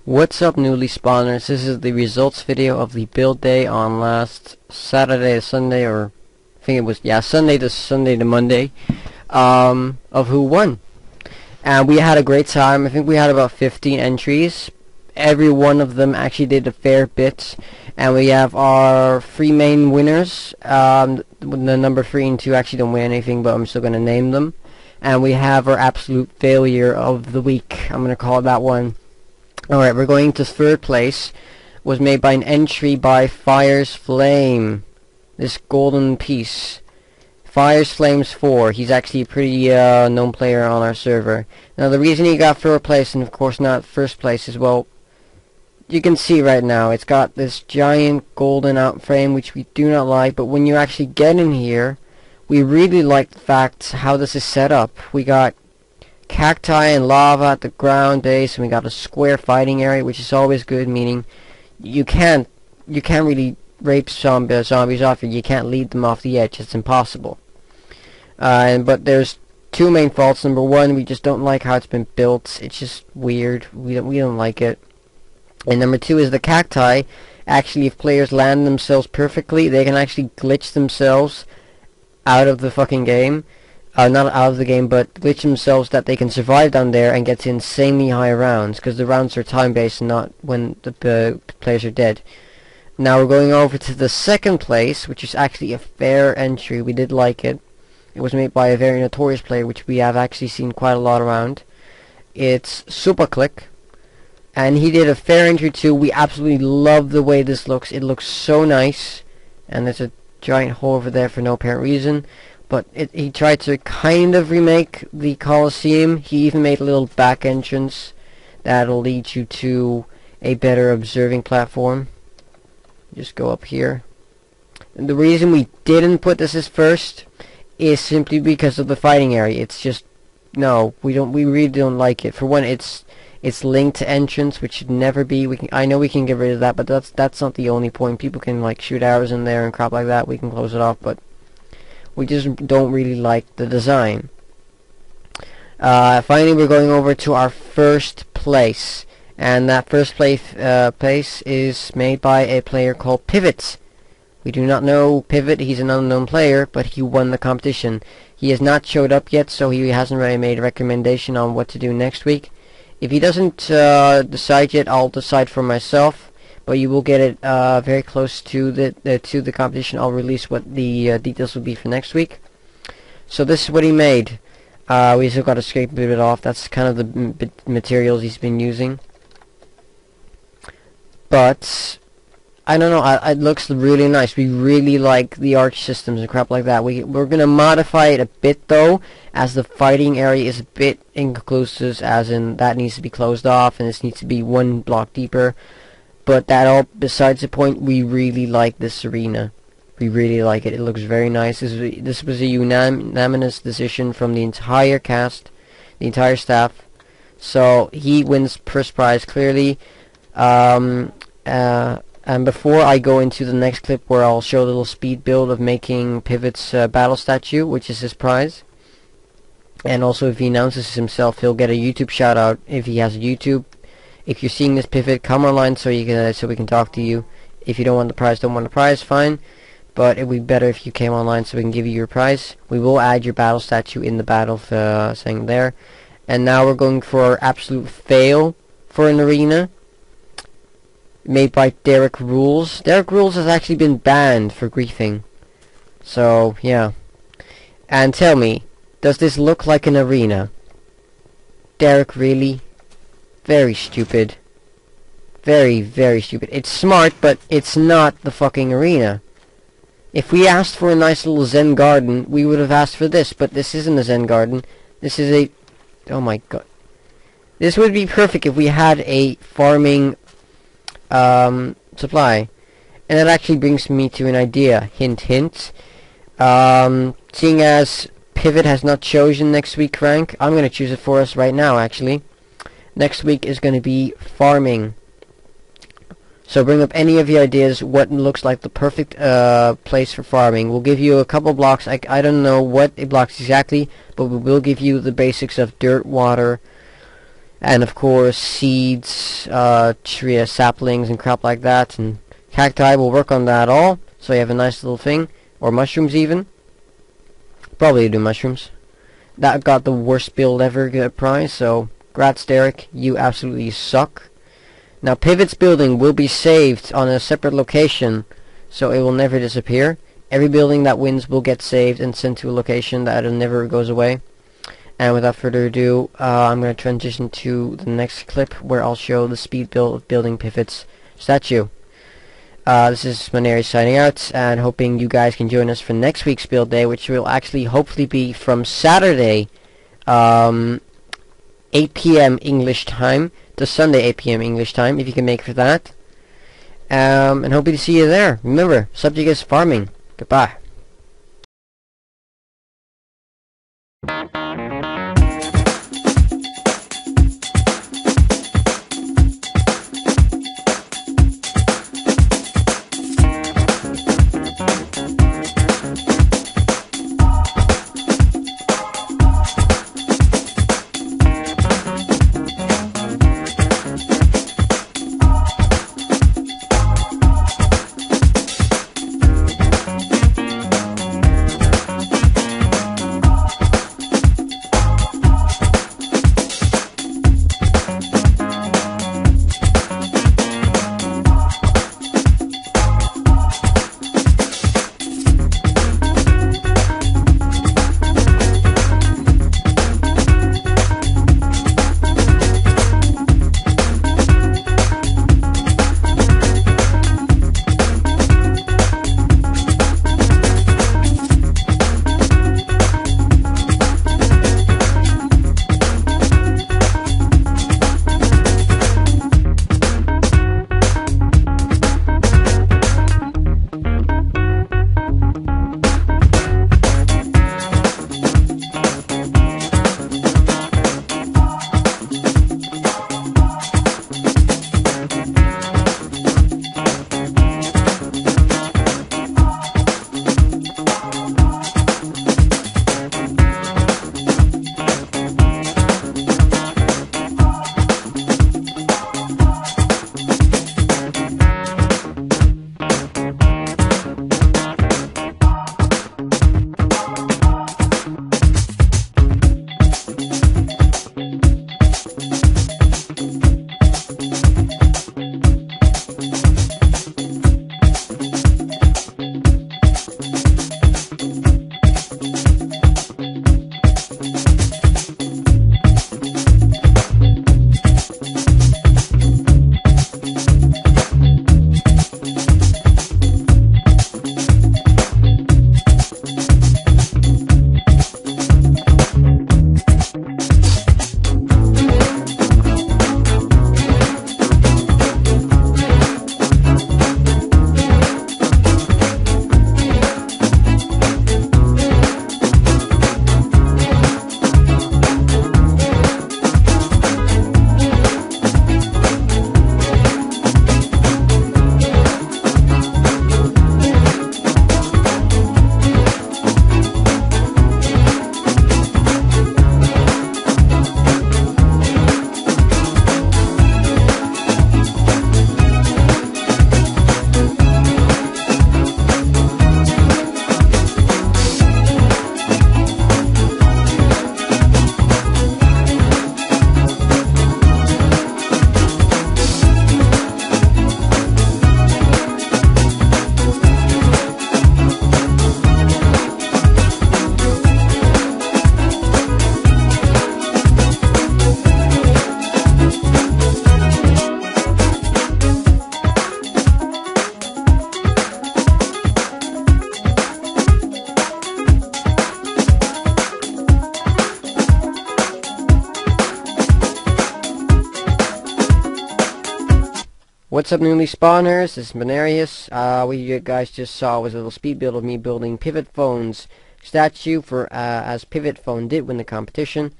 What's up, newly spawners? This is the results video of the build day on last Saturday to Sunday, or I think it was, yeah, Sunday to Monday, of who won. And we had a great time. I think we had about 15 entries. Every one of them actually did a fair bit. And we have our three main winners. The number 3 and 2 actually don't win anything, but I'm still going to name them. And we have our absolute failure of the week. I'm going to call it that one. Alright, we're going to third place. Was made by an entry by Fire's Flame. This golden piece. Fire's Flames 4. He's actually a pretty known player on our server. Now the reason he got third place and of course not first place is, well, you can see right now it's got this giant golden out frame which we do not like, but when you actually get in here, we really like the fact how this is set up. We got cacti and lava at the ground base, and we got a square fighting area, which is always good, meaning you can't really rape zombies off you. You can't lead them off the edge. It's impossible. But there's two main faults. Number one, we just don't like how it's been built. It's just weird. We don't like it. And number two is the cacti. Actually, if players land themselves perfectly, they can actually glitch themselves out of the fucking game. Not out of the game, but glitch themselves that they can survive down there and get to insanely high rounds, because the rounds are time-based and not when the players are dead. Now we're going over to the second place, which is actually a fair entry. We did like it. It was made by a very notorious player, which we have actually seen quite a lot around. It's Superclick, and he did a fair entry too. We absolutely love the way this looks. It looks so nice, and there's a giant hole over there for no apparent reason. But he tried to kind of remake the Colosseum. He even made a little back entrance that'll lead you to a better observing platform. Just go up here. And the reason we didn't put this as first is simply because of the fighting area. It's just, no, we really don't like it. For one, it's linked to entrance, which should never be. I know we can get rid of that, but that's not the only point. People can like shoot arrows in there and crap like that. We can close it off, but we just don't really like the design. Finally, we're going over to our first place, and that first place is made by a player called Pivot. We do not know Pivot. He's an unknown player, but he won the competition. He has not showed up yet, so he hasn't really made a recommendation on what to do next week. If he doesn't decide yet, I'll decide for myself. But you will get it very close to the competition. I'll release what the details will be for next week. So this is what he made. We still got to scrape a bit off. That's kind of the materials he's been using. But I don't know. It looks really nice. We really like the arch systems and crap like that. We're gonna modify it a bit though, as the fighting area is a bit inconclusive. As in, that needs to be closed off, and this needs to be one block deeper. But that all besides the point, we really like this arena. We really like it. It looks very nice. This was a unanimous decision from the entire cast, the entire staff. So he wins first prize clearly. And before I go into the next clip where I'll show a little speed build of making Pivot's battle statue, which is his prize. And also, if he announces himself, he'll get a YouTube shout out if he has a YouTube. If you're seeing this, Pivot, come online so we can talk to you. If you don't want the prize, fine. But it would be better if you came online so we can give you your prize. We will add your battle statue in the battle thing there. And now we're going for our absolute fail for an arena, made by Derek Rules. Derek Rules has actually been banned for griefing. So yeah. And tell me, does this look like an arena? Derek, really? Very stupid. Very, very stupid. It's smart, but it's not the fucking arena. If we asked for a nice little Zen garden, we would have asked for this, but this isn't a Zen garden. This is a... Oh my god. This would be perfect if we had a farming supply. And that actually brings me to an idea. Hint, hint. Seeing as Pivot has not chosen next week rank, I'm going to choose it for us right now, actually. Next week is going to be farming. So bring up any of your ideas, what looks like the perfect place for farming. We'll give you a couple blocks. I don't know what blocks exactly, but we will give you the basics of dirt, water, and of course seeds, tree saplings and crap like that, and cacti will work on that all, so you have a nice little thing, or mushrooms even. Probably do mushrooms. That got the worst build ever prize, so grats Derek, you absolutely suck. Now Pivot's building will be saved on a separate location, so it will never disappear. Every building that wins will get saved and sent to a location that never goes away. And without further ado, I'm going to transition to the next clip where I'll show the speed build of building Pivot's statue. This is Maneri signing out, and hoping you guys can join us for next week's build day, which will actually hopefully be from Saturday 8 p.m. English time to Sunday 8 p.m. English time, if you can make for that. And hoping to see you there. Remember, subject is farming. Goodbye. What's up, newly spawners? This is Manerius. What you guys just saw was a little speed build of me building Pivot Phone's statue for as Pivot Phone did win the competition.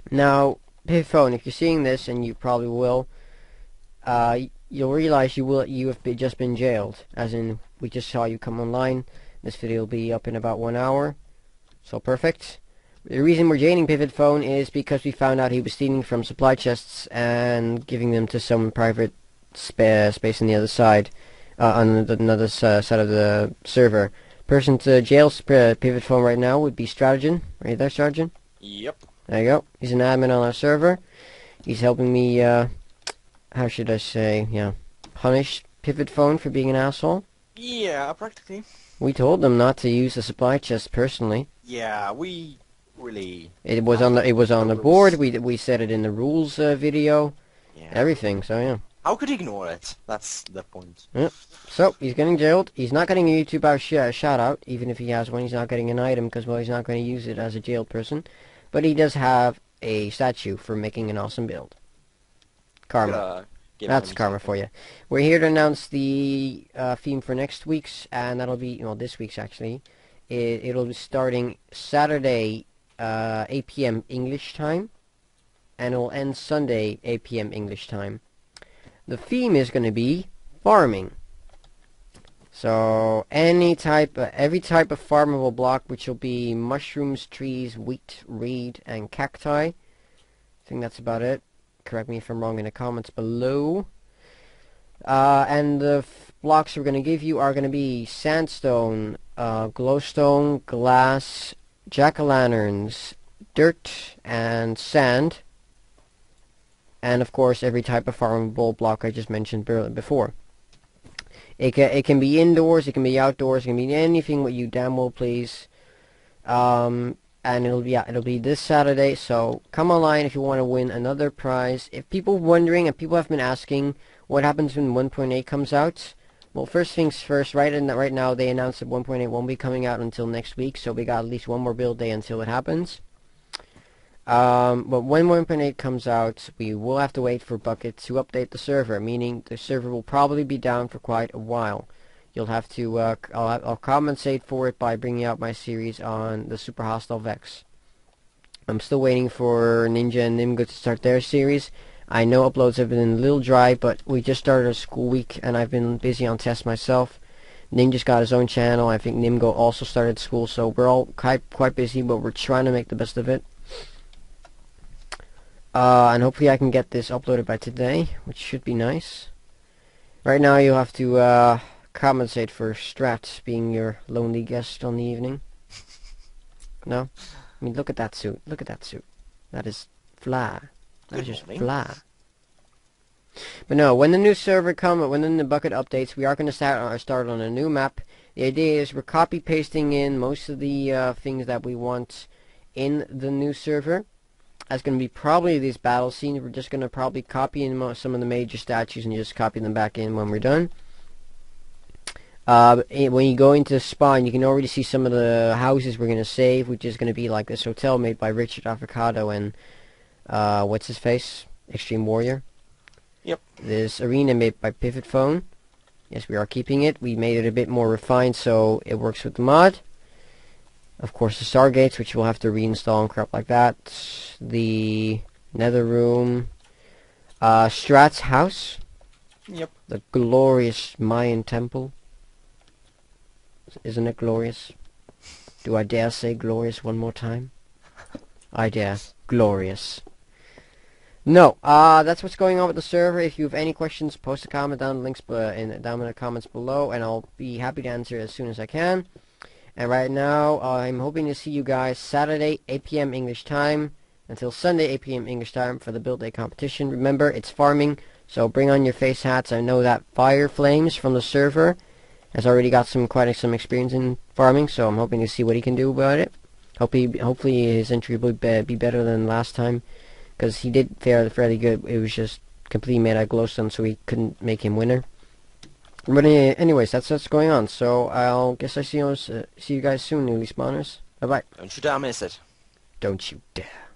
Now, Pivot Phone, if you're seeing this, and you probably will, you'll realize you have just been jailed. As in, we just saw you come online. This video will be up in about 1 hour. So perfect. The reason we're jailing Pivot Phone is because we found out he was stealing from supply chests and giving them to some private space on the other side, on another side of the server. Person to jail Pivot Phone right now would be Strategian. Right there, Strategian? Yep. There you go. He's an admin on our server. He's helping me, how should I say, punish Pivot Phone for being an asshole. Yeah, practically. We told them not to use the supply chest personally. Yeah, we really... It was on the board. We said it in the rules video. Yeah. Everything, so yeah. How could he ignore it? That's the point. Yep. So, he's getting jailed. He's not getting a YouTube shout out, even if he has one. He's not getting an item, because, well, he's not going to use it as a jailed person. But he does have a statue for making an awesome build. Karma. That's karma for you. We're here to announce the theme for next week's, and that'll be, well, this week's actually. It'll be starting Saturday, 8 p.m. English time, and it'll end Sunday, 8 p.m. English time. The theme is going to be farming. So every type of farmable block, which will be mushrooms, trees, wheat, reed, and cacti. I think that's about it. Correct me if I'm wrong in the comments below. And the blocks we're going to give you are going to be sandstone, glowstone, glass, jack-o'-lanterns, dirt, and sand. And of course every type of farmable block I just mentioned before. It can be indoors, it can be outdoors, it can be anything what you damn well please. And it'll be this Saturday, so come online if you want to win another prize. If people are wondering, and people have been asking what happens when 1.8 comes out, well, first things first, right now they announced that 1.8 won't be coming out until next week, so we got at least one more build day until it happens. But when 1.8 comes out, we will have to wait for Bucket to update the server, meaning the server will probably be down for quite a while. You'll have to, I'll compensate for it by bringing out my series on the Super Hostile Vex. I'm still waiting for Ninja and Nimgo to start their series. I know uploads have been a little dry, but we just started a school week, and I've been busy on tests myself. Ninja's got his own channel. I think Nimgo also started school, so we're all quite busy, but we're trying to make the best of it. And hopefully I can get this uploaded by today, which should be nice. Right now you'll have to compensate for Strat being your lonely guest on the evening. No? I mean, look at that suit. Look at that suit. That is fly. That is just fly. But no, when the new server when the Bucket updates, we are going to start on a new map. The idea is we're copy-pasting in most of the things that we want in the new server. That's going to be probably these battle scenes. We're just going to probably copy in some of the major statues and just copy them back in when we're done. When you go into spawn, you can already see some of the houses we're going to save, which is going to be like this hotel made by Richard Avocado and, what's his face? Extreme Warrior. Yep. This arena made by Pivot Phone. Yes, we are keeping it. We made it a bit more refined so it works with the mod. Of course, the Stargates, which we'll have to reinstall and crap like that. The Nether Room. Strat's house. Yep. The glorious Mayan temple. Isn't it glorious? Do I dare say glorious one more time? I dare. Glorious. No, that's what's going on with the server. If you have any questions, post a comment down in the comments below, and I'll be happy to answer as soon as I can. And right now, I'm hoping to see you guys Saturday, 8 p.m. English time, until Sunday, 8 p.m. English time for the Build Day competition. Remember, it's farming, so bring on your face hats. I know that Fire Flames from the server has already got quite some experience in farming, so I'm hoping to see what he can do about it. Hopefully his entry will be better than last time, because he did fare fairly good. It was just completely made out of glowstone, so we couldn't make him winner. But anyways, that's what's going on. So I'll guess I see you guys soon, newly spawners. Bye bye. Don't you dare miss it. Don't you dare.